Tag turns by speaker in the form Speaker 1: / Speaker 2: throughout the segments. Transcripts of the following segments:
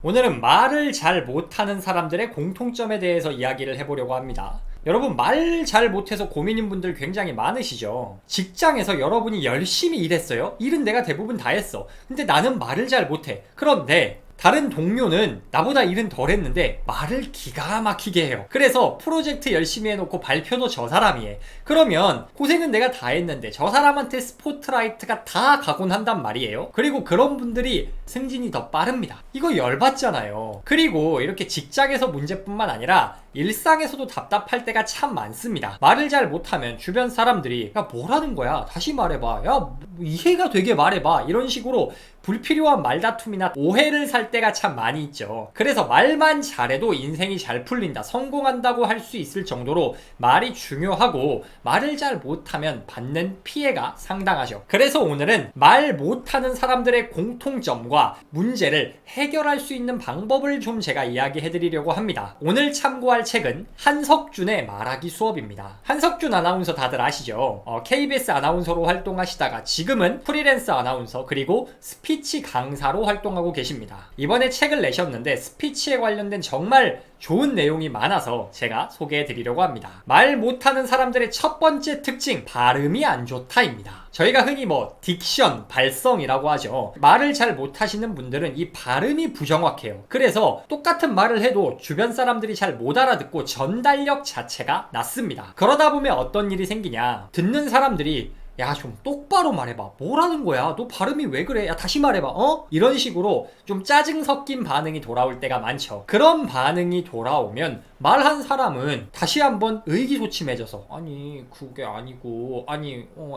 Speaker 1: 오늘은 말을 잘 못하는 사람들의 공통점에 대해서 이야기를 해보려고 합니다. 여러분, 말 잘 못해서 고민인 분들 굉장히 많으시죠? 직장에서 여러분이 열심히 일했어요? 일은 내가 대부분 다 했어. 근데 나는 말을 잘 못해. 그런데 다른 동료는 나보다 일은 덜 했는데 말을 기가 막히게 해요. 그래서 프로젝트 열심히 해놓고 발표도 저 사람이 해. 그러면 고생은 내가 다 했는데 저 사람한테 스포트라이트가 다 가곤 한단 말이에요. 그리고 그런 분들이 승진이 더 빠릅니다. 이거 열받잖아요. 그리고 이렇게 직장에서 문제뿐만 아니라 일상에서도 답답할 때가 참 많습니다. 말을 잘 못하면 주변 사람들이 야 뭐라는 거야? 다시 말해봐. 야 이해가 되게 말해봐. 이런 식으로 불필요한 말다툼이나 오해를 살 때가 참 많이 있죠. 그래서 말만 잘해도 인생이 잘 풀린다, 성공한다고 할 수 있을 정도로 말이 중요하고 말을 잘 못하면 받는 피해가 상당하죠. 그래서 오늘은 말 못하는 사람들의 공통점과 문제를 해결할 수 있는 방법을 좀 제가 이야기해 드리려고 합니다. 오늘 참고할 책은 한석준의 말하기 수업입니다. 한석준 아나운서 다들 아시죠? KBS 아나운서로 활동하시다가 지금은 프리랜서 아나운서 그리고 스피치 강사로 활동하고 계십니다. 이번에 책을 내셨는데 스피치에 관련된 정말 좋은 내용이 많아서 제가 소개해 드리려고 합니다. 말 못하는 사람들의 첫 번째 특징, 발음이 안 좋다입니다. 저희가 흔히 딕션, 발성이라고 하죠. 말을 잘 못하시는 분들은 이 발음이 부정확해요. 그래서 똑같은 말을 해도 주변 사람들이 잘 못 알아듣고 전달력 자체가 낮습니다. 그러다 보면 어떤 일이 생기냐, 듣는 사람들이 야, 좀 똑바로 말해봐. 뭐라는 거야? 너 발음이 왜 그래? 야, 다시 말해봐. 이런 식으로 좀 짜증 섞인 반응이 돌아올 때가 많죠. 그런 반응이 돌아오면 말한 사람은 다시 한번 의기소침해져서 아니, 그게 아니고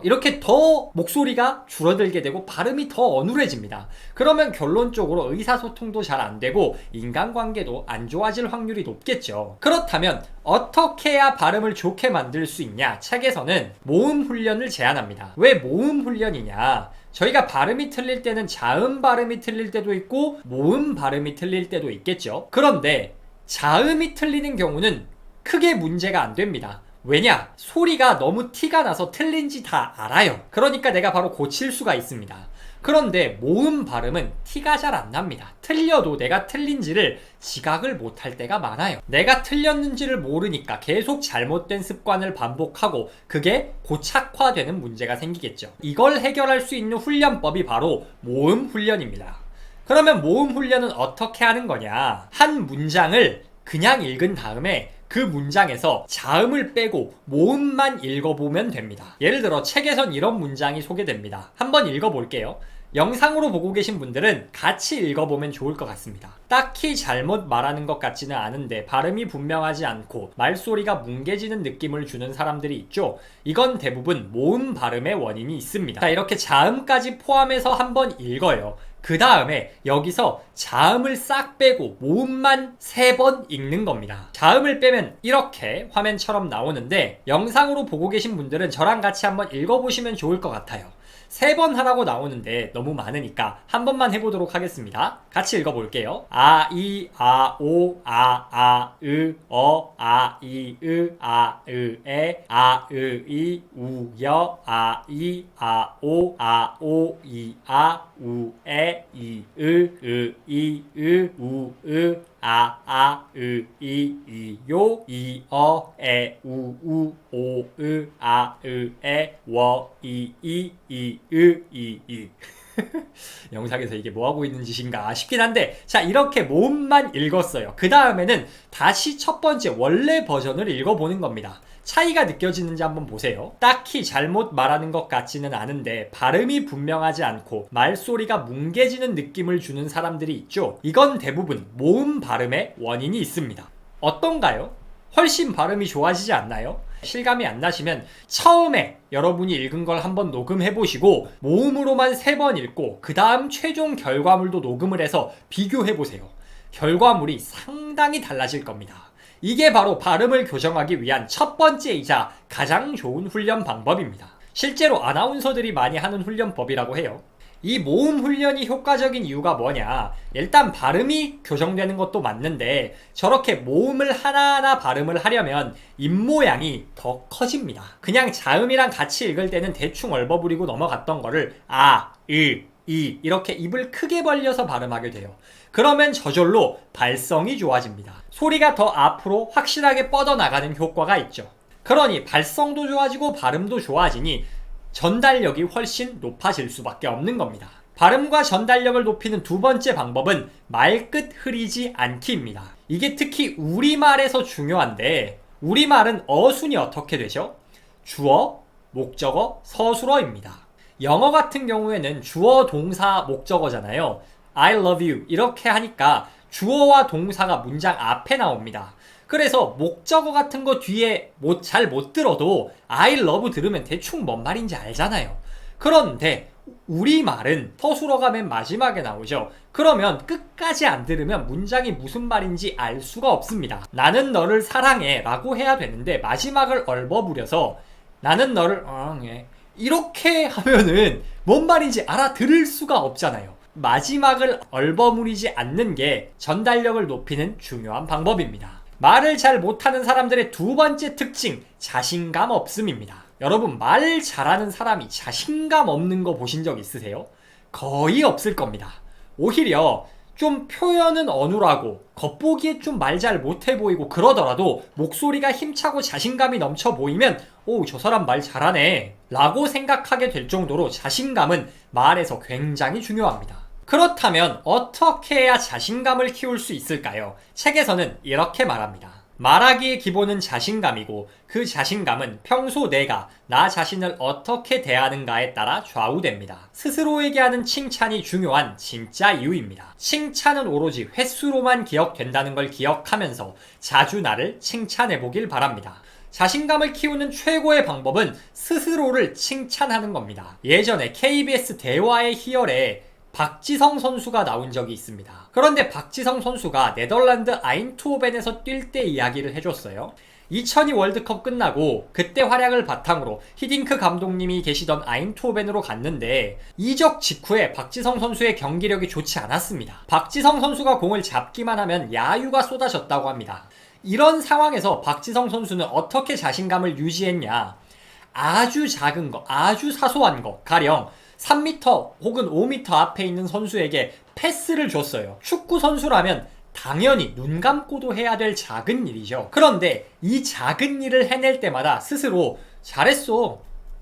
Speaker 1: 이렇게 더 목소리가 줄어들게 되고 발음이 더 어눌해집니다. 그러면 결론적으로 의사소통도 잘 안 되고 인간관계도 안 좋아질 확률이 높겠죠. 그렇다면 어떻게 해야 발음을 좋게 만들 수 있냐? 책에서는 모음 훈련을 제안합니다. 왜 모음 훈련이냐? 저희가 발음이 틀릴 때는 자음 발음이 틀릴 때도 있고 모음 발음이 틀릴 때도 있겠죠. 그런데 자음이 틀리는 경우는 크게 문제가 안 됩니다. 왜냐? 소리가 너무 티가 나서 틀린지 다 알아요. 그러니까 내가 바로 고칠 수가 있습니다. 그런데 모음 발음은 티가 잘 안 납니다. 틀려도 내가 틀린지를 지각을 못할 때가 많아요. 내가 틀렸는지를 모르니까 계속 잘못된 습관을 반복하고 그게 고착화되는 문제가 생기겠죠. 이걸 해결할 수 있는 훈련법이 바로 모음 훈련입니다. 그러면 모음 훈련은 어떻게 하는 거냐? 한 문장을 그냥 읽은 다음에 그 문장에서 자음을 빼고 모음만 읽어보면 됩니다. 예를 들어 책에선 이런 문장이 소개됩니다. 한번 읽어볼게요. 영상으로 보고 계신 분들은 같이 읽어보면 좋을 것 같습니다. 딱히 잘못 말하는 것 같지는 않은데 발음이 분명하지 않고 말소리가 뭉개지는 느낌을 주는 사람들이 있죠. 이건 대부분 모음 발음의 원인이 있습니다. 자, 이렇게 자음까지 포함해서 한번 읽어요. 그 다음에 여기서 자음을 싹 빼고 모음만 3번 읽는 겁니다. 자음을 빼면 이렇게 화면처럼 나오는데 영상으로 보고 계신 분들은 저랑 같이 한번 읽어보시면 좋을 것 같아요. 3번 하라고 나오는데 너무 많으니까 한 번만 해보도록 하겠습니다. 같이 읽어볼게요. 아, 이, 아, 오, 아, 으, 아, 이, 에, 이, 우, 여, 이, 오, 이, 우, 에, 이, 이, 우, 이, 요, 이, 에, 우, 오, 에, 이. 영상에서 이게 뭐하고 있는 짓인가 싶긴 한데, 자, 이렇게 모음만 읽었어요. 그 다음에는 다시 첫 번째 원래 버전을 읽어보는 겁니다. 차이가 느껴지는지 한번 보세요. 딱히 잘못 말하는 것 같지는 않은데 발음이 분명하지 않고 말소리가 뭉개지는 느낌을 주는 사람들이 있죠. 이건 대부분 모음 발음의 원인이 있습니다. 어떤가요? 훨씬 발음이 좋아지지 않나요? 실감이 안 나시면 처음에 여러분이 읽은 걸 한번 녹음해 보시고 모음으로만 3번 읽고 그 다음 최종 결과물도 녹음을 해서 비교해 보세요. 결과물이 상당히 달라질 겁니다. 이게 바로 발음을 교정하기 위한 첫 번째이자 가장 좋은 훈련 방법입니다. 실제로 아나운서들이 많이 하는 훈련법이라고 해요. 이 모음 훈련이 효과적인 이유가 뭐냐? 일단 발음이 교정되는 것도 맞는데 저렇게 모음을 하나하나 발음을 하려면 입모양이 더 커집니다. 그냥 자음이랑 같이 읽을 때는 대충 얼버무리고 넘어갔던 거를 이렇게 입을 크게 벌려서 발음하게 돼요. 그러면 저절로 발성이 좋아집니다. 소리가 더 앞으로 확실하게 뻗어나가는 효과가 있죠. 그러니 발성도 좋아지고 발음도 좋아지니 전달력이 훨씬 높아질 수밖에 없는 겁니다. 발음과 전달력을 높이는 두 번째 방법은 말끝 흐리지 않기입니다. 이게 특히 우리말에서 중요한데, 우리말은 어순이 어떻게 되죠? 주어, 목적어, 서술어입니다. 영어 같은 경우에는 주어, 동사, 목적어잖아요. I love you 이렇게 하니까 주어와 동사가 문장 앞에 나옵니다. 그래서 목적어 같은 거 뒤에 잘 못 들어도 I love 들으면 대충 뭔 말인지 알잖아요. 그런데 우리말은 서술어가 맨 마지막에 나오죠. 그러면 끝까지 안 들으면 문장이 무슨 말인지 알 수가 없습니다. 나는 너를 사랑해 라고 해야 되는데 마지막을 얼버무려서 나는 너를 사랑해 이렇게 하면은 뭔 말인지 알아들을 수가 없잖아요. 마지막을 얼버무리지 않는 게 전달력을 높이는 중요한 방법입니다. 말을 잘 못하는 사람들의 두 번째 특징, 자신감 없음입니다. 여러분, 말 잘하는 사람이 자신감 없는 거 보신 적 있으세요? 거의 없을 겁니다. 오히려 좀 표현은 어눌하고 겉보기에 좀 말 잘 못해 보이고 그러더라도 목소리가 힘차고 자신감이 넘쳐 보이면 오, 저 사람 말 잘하네 라고 생각하게 될 정도로 자신감은 말에서 굉장히 중요합니다. 그렇다면 어떻게 해야 자신감을 키울 수 있을까요? 책에서는 이렇게 말합니다. 말하기의 기본은 자신감이고 그 자신감은 평소 내가 나 자신을 어떻게 대하는가에 따라 좌우됩니다. 스스로에게 하는 칭찬이 중요한 진짜 이유입니다. 칭찬은 오로지 횟수로만 기억된다는 걸 기억하면서 자주 나를 칭찬해보길 바랍니다. 자신감을 키우는 최고의 방법은 스스로를 칭찬하는 겁니다. 예전에 KBS 대화의 희열에 박지성 선수가 나온 적이 있습니다. 그런데 박지성 선수가 네덜란드 아인트호벤에서 뛸 때 이야기를 해줬어요. 2002 월드컵 끝나고 그때 활약을 바탕으로 히딩크 감독님이 계시던 아인트호벤으로 갔는데 이적 직후에 박지성 선수의 경기력이 좋지 않았습니다. 박지성 선수가 공을 잡기만 하면 야유가 쏟아졌다고 합니다. 이런 상황에서 박지성 선수는 어떻게 자신감을 유지했냐? 아주 작은 거, 아주 사소한 거, 가령 3m 혹은 5m 앞에 있는 선수에게 패스를 줬어요. 축구 선수라면 당연히 눈 감고도 해야 될 작은 일이죠. 그런데 이 작은 일을 해낼 때마다 스스로 잘했어,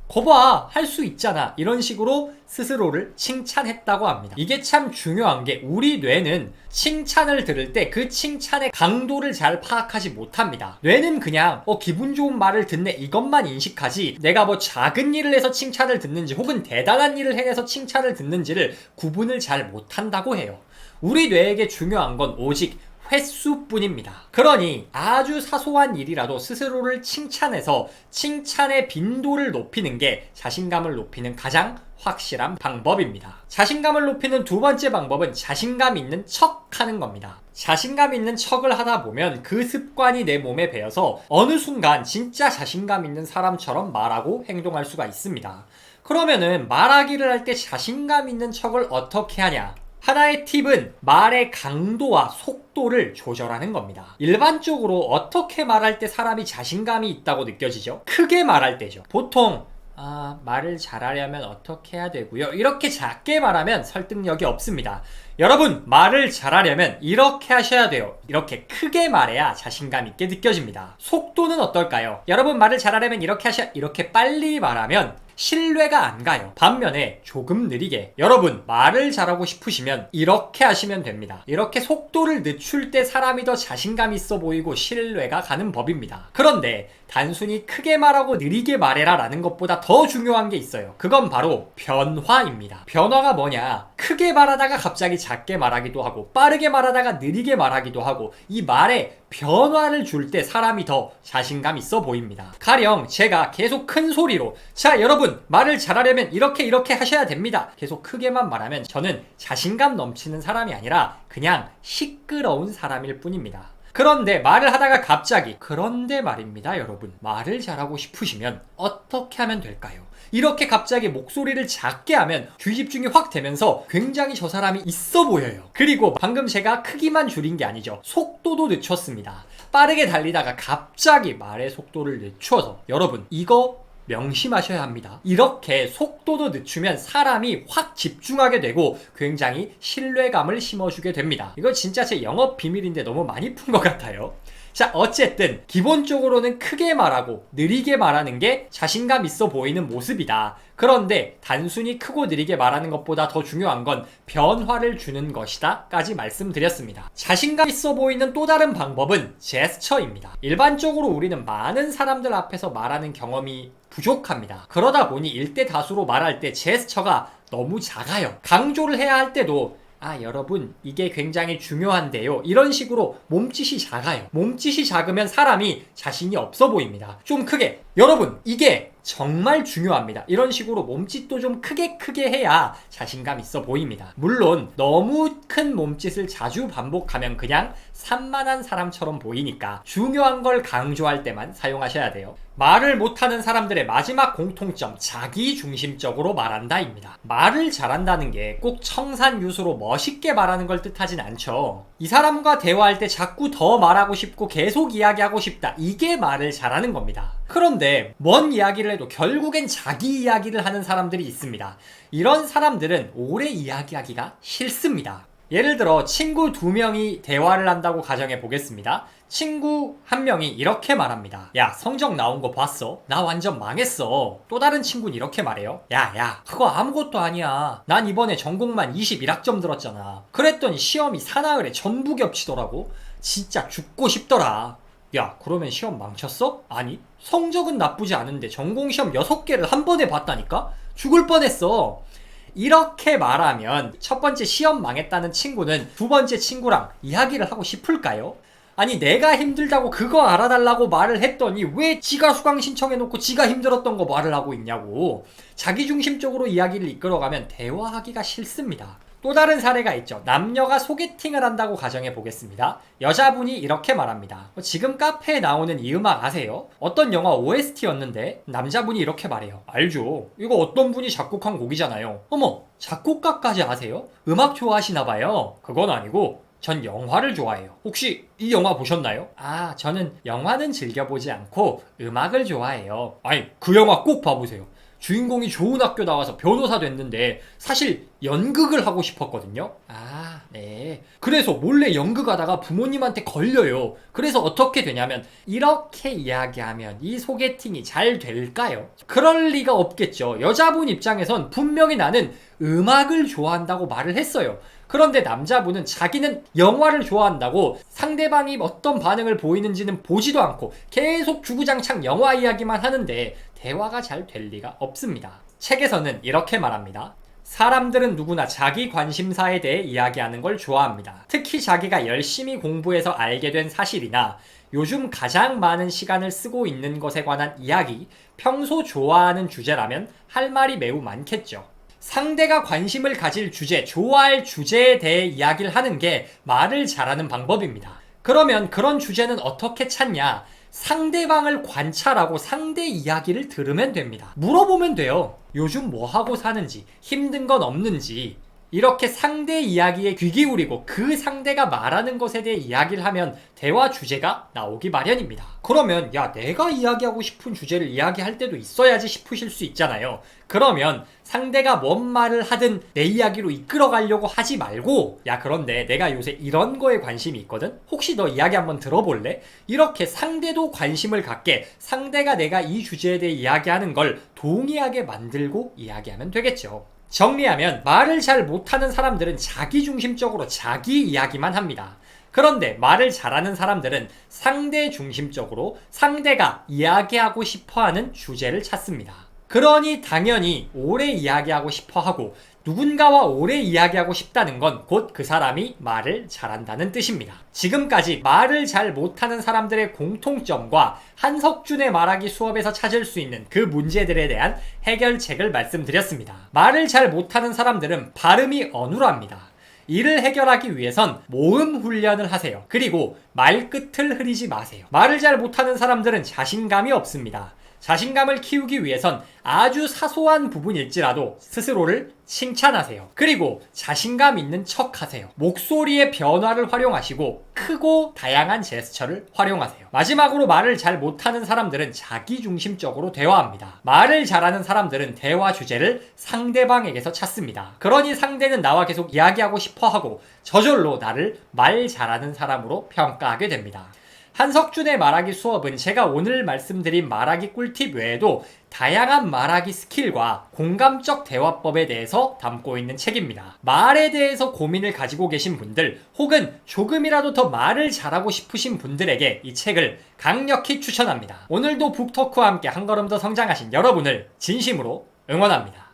Speaker 1: 거봐, 할 수 있잖아, 이런 식으로 스스로를 칭찬했다고 합니다. 이게 참 중요한 게 우리 뇌는 칭찬을 들을 때 그 칭찬의 강도를 잘 파악하지 못합니다. 뇌는 그냥 기분 좋은 말을 듣네 이것만 인식하지 내가 뭐 작은 일을 해서 칭찬을 듣는지 혹은 대단한 일을 해내서 칭찬을 듣는지를 구분을 잘 못한다고 해요. 우리 뇌에게 중요한 건 오직 횟수뿐입니다. 그러니 아주 사소한 일이라도 스스로를 칭찬해서 칭찬의 빈도를 높이는 게 자신감을 높이는 가장 확실한 방법입니다. 자신감을 높이는 두 번째 방법은 자신감 있는 척 하는 겁니다. 자신감 있는 척을 하다 보면 그 습관이 내 몸에 배어서 어느 순간 진짜 자신감 있는 사람처럼 말하고 행동할 수가 있습니다. 그러면은 말하기를 할 때 자신감 있는 척을 어떻게 하냐? 하나의 팁은 말의 강도와 속도를 조절하는 겁니다. 일반적으로 어떻게 말할 때 사람이 자신감이 있다고 느껴지죠? 크게 말할 때죠. 보통 말을 잘하려면 어떻게 해야 되고요, 이렇게 작게 말하면 설득력이 없습니다. 여러분, 말을 잘하려면 이렇게 하셔야 돼요. 이렇게 크게 말해야 자신감 있게 느껴집니다. 속도는 어떨까요? 여러분, 말을 잘하려면 이렇게 빨리 말하면 신뢰가 안 가요. 반면에 조금 느리게, 여러분 말을 잘하고 싶으시면 이렇게 하시면 됩니다. 이렇게 속도를 늦출 때 사람이 더 자신감 있어 보이고 신뢰가 가는 법입니다. 그런데 단순히 크게 말하고 느리게 말해라 라는 것보다 더 중요한 게 있어요. 그건 바로 변화입니다. 변화가 뭐냐? 크게 말하다가 갑자기 작게 말하기도 하고 빠르게 말하다가 느리게 말하기도 하고, 이 말에 변화를 줄 때 사람이 더 자신감 있어 보입니다. 가령 제가 계속 큰 소리로 자 여러분 말을 잘하려면 이렇게 하셔야 됩니다, 계속 크게만 말하면 저는 자신감 넘치는 사람이 아니라 그냥 시끄러운 사람일 뿐입니다. 그런데 말을 하다가 갑자기 그런데 말입니다 여러분, 말을 잘하고 싶으시면 어떻게 하면 될까요? 이렇게 갑자기 목소리를 작게 하면 귀집중이 확 되면서 굉장히 저 사람이 있어 보여요. 그리고 방금 제가 크기만 줄인 게 아니죠. 속도도 늦췄습니다. 빠르게 달리다가 갑자기 말의 속도를 늦춰서, 여러분 이거 명심하셔야 합니다. 이렇게 속도도 늦추면 사람이 확 집중하게 되고 굉장히 신뢰감을 심어주게 됩니다. 이거 진짜 제 영업 비밀인데 너무 많이 푼 것 같아요. 자, 어쨌든 기본적으로는 크게 말하고 느리게 말하는 게 자신감 있어 보이는 모습이다. 그런데 단순히 크고 느리게 말하는 것보다 더 중요한 건 변화를 주는 것이다 까지 말씀드렸습니다. 자신감 있어 보이는 또 다른 방법은 제스처입니다. 일반적으로 우리는 많은 사람들 앞에서 말하는 경험이 부족합니다. 그러다 보니 일대다수로 말할 때 제스처가 너무 작아요. 강조를 해야 할 때도 여러분 이게 굉장히 중요한데요, 이런 식으로 몸짓이 작아요. 몸짓이 작으면 사람이 자신이 없어 보입니다. 좀 크게, 여러분 이게 정말 중요합니다, 이런 식으로 몸짓도 좀 크게 해야 자신감 있어 보입니다. 물론 너무 큰 몸짓을 자주 반복하면 그냥 산만한 사람처럼 보이니까 중요한 걸 강조할 때만 사용하셔야 돼요. 말을 못하는 사람들의 마지막 공통점, 자기중심적으로 말한다입니다. 말을 잘한다는 게 꼭 청산유수로 멋있게 말하는 걸 뜻하진 않죠. 이 사람과 대화할 때 자꾸 더 말하고 싶고 계속 이야기하고 싶다, 이게 말을 잘하는 겁니다. 그런데 뭔 이야기를 해도 결국엔 자기 이야기를 하는 사람들이 있습니다. 이런 사람들은 오래 이야기하기가 싫습니다. 예를 들어 친구 2명이 대화를 한다고 가정해 보겠습니다. 친구 1명이 이렇게 말합니다. 야, 성적 나온 거 봤어? 나 완전 망했어. 또 다른 친구는 이렇게 말해요. 야, 그거 아무것도 아니야. 난 이번에 전공만 21학점 들었잖아. 그랬더니 시험이 사나흘에 전부 겹치더라고. 진짜 죽고 싶더라. 야, 그러면 시험 망쳤어? 아니, 성적은 나쁘지 않은데 전공시험 6개를 한 번에 봤다니까? 죽을 뻔했어. 이렇게 말하면 첫 번째 시험 망했다는 친구는 두 번째 친구랑 이야기를 하고 싶을까요? 아니, 내가 힘들다고 그거 알아달라고 말을 했더니 왜 지가 수강 신청해놓고 지가 힘들었던 거 말을 하고 있냐고. 자기중심적으로 이야기를 이끌어가면 대화하기가 싫습니다. 또 다른 사례가 있죠. 남녀가 소개팅을 한다고 가정해 보겠습니다. 여자분이 이렇게 말합니다. 지금 카페에 나오는 이 음악 아세요? 어떤 영화 OST였는데 남자분이 이렇게 말해요. 알죠. 이거 어떤 분이 작곡한 곡이잖아요. 어머, 작곡가까지 아세요? 음악 좋아하시나봐요. 그건 아니고 전 영화를 좋아해요. 혹시 이 영화 보셨나요? 저는 영화는 즐겨보지 않고 음악을 좋아해요. 아니, 그 영화 꼭 봐보세요. 주인공이 좋은 학교 나와서 변호사 됐는데 사실 연극을 하고 싶었거든요. 네. 그래서 몰래 연극하다가 부모님한테 걸려요. 그래서 어떻게 되냐면, 이렇게 이야기하면 이 소개팅이 잘 될까요? 그럴 리가 없겠죠. 여자분 입장에선 분명히 나는 음악을 좋아한다고 말을 했어요. 그런데 남자분은 자기는 영화를 좋아한다고 상대방이 어떤 반응을 보이는지는 보지도 않고 계속 주구장창 영화 이야기만 하는데 대화가 잘 될 리가 없습니다. 책에서는 이렇게 말합니다. 사람들은 누구나 자기 관심사에 대해 이야기하는 걸 좋아합니다. 특히 자기가 열심히 공부해서 알게 된 사실이나 요즘 가장 많은 시간을 쓰고 있는 것에 관한 이야기, 평소 좋아하는 주제라면 할 말이 매우 많겠죠. 상대가 관심을 가질 주제, 좋아할 주제에 대해 이야기를 하는 게 말을 잘하는 방법입니다. 그러면 그런 주제는 어떻게 찾냐? 상대방을 관찰하고 상대 이야기를 들으면 됩니다. 물어보면 돼요. 요즘 뭐 하고 사는지, 힘든 건 없는지. 이렇게 상대 이야기에 귀 기울이고 그 상대가 말하는 것에 대해 이야기를 하면 대화 주제가 나오기 마련입니다. 그러면 내가 이야기하고 싶은 주제를 이야기할 때도 있어야지 싶으실 수 있잖아요. 그러면 상대가 뭔 말을 하든 내 이야기로 이끌어 가려고 하지 말고, 그런데 내가 요새 이런 거에 관심이 있거든? 혹시 너 이야기 한번 들어볼래? 이렇게 상대도 관심을 갖게, 상대가 내가 이 주제에 대해 이야기하는 걸 동의하게 만들고 이야기하면 되겠죠. 정리하면 말을 잘 못하는 사람들은 자기중심적으로 자기 이야기만 합니다. 그런데 말을 잘하는 사람들은 상대 중심적으로 상대가 이야기하고 싶어하는 주제를 찾습니다. 그러니 당연히 오래 이야기하고 싶어하고, 누군가와 오래 이야기하고 싶다는 건 곧 그 사람이 말을 잘한다는 뜻입니다. 지금까지 말을 잘 못하는 사람들의 공통점과 한석준의 말하기 수업에서 찾을 수 있는 그 문제들에 대한 해결책을 말씀드렸습니다. 말을 잘 못하는 사람들은 발음이 어눌합니다. 이를 해결하기 위해선 모음 훈련을 하세요. 그리고 말끝을 흐리지 마세요. 말을 잘 못하는 사람들은 자신감이 없습니다. 자신감을 키우기 위해선 아주 사소한 부분일지라도 스스로를 칭찬하세요. 그리고 자신감 있는 척 하세요. 목소리의 변화를 활용하시고 크고 다양한 제스처를 활용하세요. 마지막으로 말을 잘 못하는 사람들은 자기중심적으로 대화합니다. 말을 잘하는 사람들은 대화 주제를 상대방에게서 찾습니다. 그러니 상대는 나와 계속 이야기하고 싶어하고 저절로 나를 말 잘하는 사람으로 평가하게 됩니다. 한석준의 말하기 수업은 제가 오늘 말씀드린 말하기 꿀팁 외에도 다양한 말하기 스킬과 공감적 대화법에 대해서 담고 있는 책입니다. 말에 대해서 고민을 가지고 계신 분들 혹은 조금이라도 더 말을 잘하고 싶으신 분들에게 이 책을 강력히 추천합니다. 오늘도 북토크와 함께 한 걸음 더 성장하신 여러분을 진심으로 응원합니다.